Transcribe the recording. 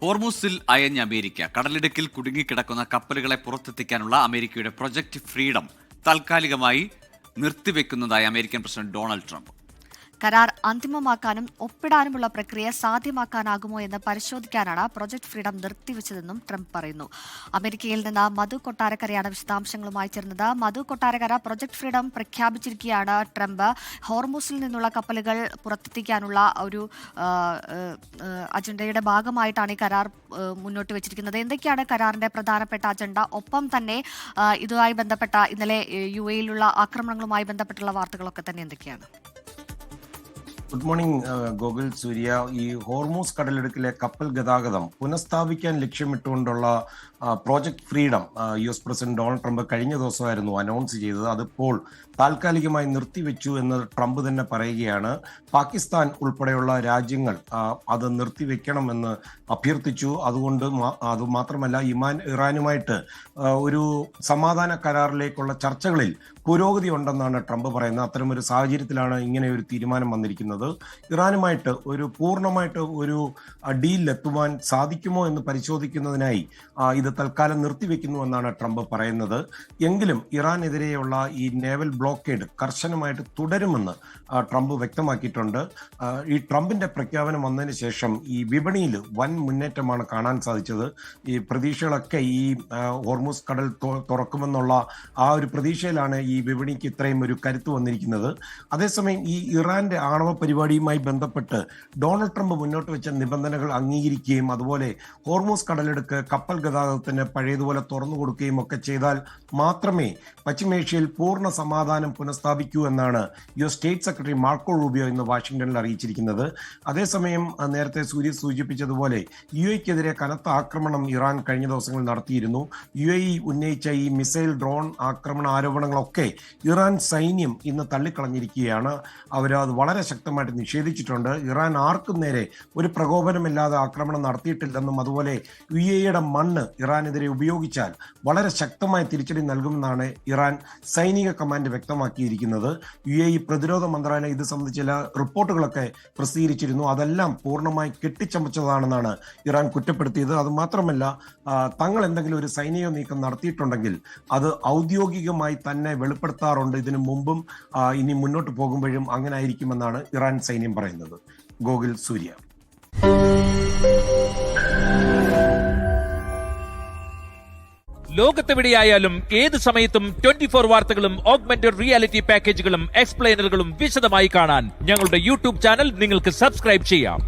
ഹോർമൂസിൽ അയഞ്ഞ അമേരിക്ക കടലിടുക്കിൽ കുടുങ്ങിക്കിടക്കുന്ന കപ്പലുകളെ പുറത്തെത്തിക്കാനുള്ള അമേരിക്കയുടെ പ്രൊജക്ട് ഫ്രീഡം താൽക്കാലികമായി നിർത്തിവെക്കുന്നതായി അമേരിക്കൻ പ്രസിഡന്റ് ഡൊണാൾഡ് ട്രംപ്. കരാർ അന്തിമമാക്കാനും ഒപ്പിടാനുമുള്ള പ്രക്രിയ സാധ്യമാക്കാനാകുമോ എന്ന് പരിശോധിക്കാനാണ് പ്രൊജക്ട് ഫ്രീഡം നിർത്തിവെച്ചതെന്നും ട്രംപ് പറയുന്നു. അമേരിക്കയിൽ നിന്ന് മധു കൊട്ടാരക്കരയാണ് വിശദാംശങ്ങളുമായി ചേർന്നത്. മധു കൊട്ടാരക്കര, പ്രൊജക്ട് ഫ്രീഡം പ്രഖ്യാപിച്ചിരിക്കുകയാണ് ട്രംപ്. ഹോർമൂസിൽ നിന്നുള്ള കപ്പലുകൾ പുറത്തെത്തിക്കാനുള്ള ഒരു അജണ്ടയുടെ ഭാഗമായിട്ടാണ് ഈ കരാർ മുന്നോട്ട് വെച്ചിരിക്കുന്നത്. എന്തൊക്കെയാണ് കരാറിന്റെ പ്രധാനപ്പെട്ട അജണ്ട? ഒപ്പം തന്നെ ഇതുമായി ബന്ധപ്പെട്ട ഇന്നലെ UAE-യിലുള്ള ആക്രമണങ്ങളുമായി ബന്ധപ്പെട്ടുള്ള വാർത്തകളൊക്കെ തന്നെ എന്തൊക്കെയാണ്? Good morning Gokul, Surya. ഈ ഹോർമൂസ് കടലിടുക്കിലെ കപ്പൽ ഗതാഗതം പുനഃസ്ഥാപിക്കാൻ ലക്ഷ്യമിട്ടുകൊണ്ടുള്ള project freedom US president Donald Trump കഴിഞ്ഞ ദിവസമായിരുന്നു അനൗൺസ് ചെയ്തത്. അതിപ്പോൾ താൽക്കാലികമായി നിർത്തിവെച്ചു എന്ന് ട്രംപ് തന്നെ പറയുകയാണ്. പാകിസ്ഥാൻ ഉൾപ്പെടെയുള്ള രാജ്യങ്ങൾ അത് നിർത്തിവെക്കണമെന്ന് അഭ്യർത്ഥിച്ചു. അത് മാത്രമല്ല, ഇറാനുമായിട്ട് ഒരു സമാധാന കരാറിലേക്കുള്ള ചർച്ചകളിൽ പുരോഗതി ഉണ്ടെന്നാണ് ട്രംപ് പറയുന്നത്. അത്തരമൊരു സാഹചര്യത്തിലാണ് ഇങ്ങനെ ഒരു തീരുമാനം വന്നിരിക്കുന്നത്. ഇറാനുമായിട്ട് പൂർണ്ണമായിട്ട് ഒരു ഡീലിലെത്തുവാൻ സാധിക്കുമോ എന്ന് പരിശോധിക്കുന്നതിനായി ഇത് തൽക്കാലം നിർത്തിവെക്കുന്നുവെന്നാണ് ട്രംപ് പറയുന്നത്. എങ്കിലും ഇറാനെതിരെയുള്ള ഈ നേവൽ ബ്ലോക്കേഡ് കർശനമായിട്ട് തുടരുമെന്ന് ട്രംപ് വ്യക്തമാക്കിയിട്ടുണ്ട്. ഈ ട്രംപിന്റെ പ്രഖ്യാപനം വന്നതിന് ശേഷം ഈ വിപണിയിൽ വൻ മുന്നേറ്റമാണ് കാണാൻ സാധിച്ചത്. ഈ പ്രതീക്ഷകളൊക്കെ ഈ ഹോർമൂസ് കടൽ തുറക്കുമെന്നുള്ള ആ ഒരു പ്രതീക്ഷയിലാണ് ഈ വിപണിക്ക് ഇത്രയും ഒരു കരുത്ത് വന്നിരിക്കുന്നത്. അതേസമയം ഈ ഇറാന്റെ ആണവ പരിപാടിയുമായി ബന്ധപ്പെട്ട് ഡൊണാൾഡ് ട്രംപ് മുന്നോട്ട് വെച്ച നിബന്ധനകൾ അംഗീകരിക്കുകയും അതുപോലെ ഹോർമൂസ് കടലെടുക്ക് കപ്പൽ ഗതാഗതത്തിന് പഴയതുപോലെ തുറന്നു കൊടുക്കുകയും ഒക്കെ ചെയ്താൽ മാത്രമേ പശ്ചിമേഷ്യയിൽ പൂർണ്ണ സമാധാനം പുനഃസ്ഥാപിക്കൂ എന്നാണ് US state secretary Marco Rubio ഇന്ന് വാഷിംഗ്ടണിൽ അറിയിച്ചിരിക്കുന്നത്. അതേസമയം നേരത്തെ സൂര്യ സൂചിപ്പിച്ചതുപോലെ UAE-ക്കെതിരെ കനത്ത ആക്രമണം ഇറാൻ കഴിഞ്ഞ ദിവസങ്ങളിൽ നടത്തിയിരുന്നു. UAE ഉന്നയിച്ച ഈ മിസൈൽ ഡ്രോൺ ആക്രമണ ആരോപണങ്ങളൊക്കെ ഇറാൻ സൈന്യം ഇന്ന് തള്ളിക്കളഞ്ഞിരിക്കുകയാണ്. അവർ അത് വളരെ ശക്തമായിട്ട് നിഷേധിച്ചിട്ടുണ്ട്. ഇറാൻ ആർക്കും നേരെ ഒരു പ്രകോപനമില്ലാതെ ആക്രമണം നടത്തിയിട്ടില്ലെന്നും അതുപോലെ UAE-യുടെ മണ്ണ് ഇറാനെതിരെ ഉപയോഗിച്ചാൽ വളരെ ശക്തമായ തിരിച്ചടി നൽകുമെന്നാണ് ഇറാൻ സൈനിക കമാൻഡ് വ്യക്തമാക്കിയിരിക്കുന്നത്. UAE പ്രതിരോധ മന്ത്രാലയം ഇത് സംബന്ധിച്ച ചില റിപ്പോർട്ടുകളൊക്കെ പ്രസിദ്ധീകരിച്ചിരുന്നു. അതെല്ലാം പൂർണ്ണമായി കെട്ടിച്ചമച്ചതാണെന്നാണ് ഇറാൻ കുറ്റപ്പെടുത്തിയത്. അതുമാത്രമല്ല, തങ്ങൾ എന്തെങ്കിലും ഒരു സൈനിക നീക്കം നടത്തിയിട്ടുണ്ടെങ്കിൽ അത് ഔദ്യോഗികമായി തന്നെ വെളിപ്പെടുത്താറുണ്ട്. ഇതിനു മുമ്പും ഇനി മുന്നോട്ട് പോകുമ്പോഴും അങ്ങനെ ആയിരിക്കുമെന്നാണ് ഇറാൻ സൈന്യം പറയുന്നത്. ഗോകുൽ, സൂര്യ. ലോകത്തെവിടെയായാലും ഏത് സമയത്തും 24 വാർത്തകളും ഓഗ്മെന്റഡ് റിയാലിറ്റി പാക്കേജുകളും എക്സ്പ്ലെയിനറുകളും വിശദമായി കാണാൻ ഞങ്ങളുടെ YouTube ചാനൽ നിങ്ങൾക്ക് സബ്സ്ക്രൈബ് ചെയ്യാം.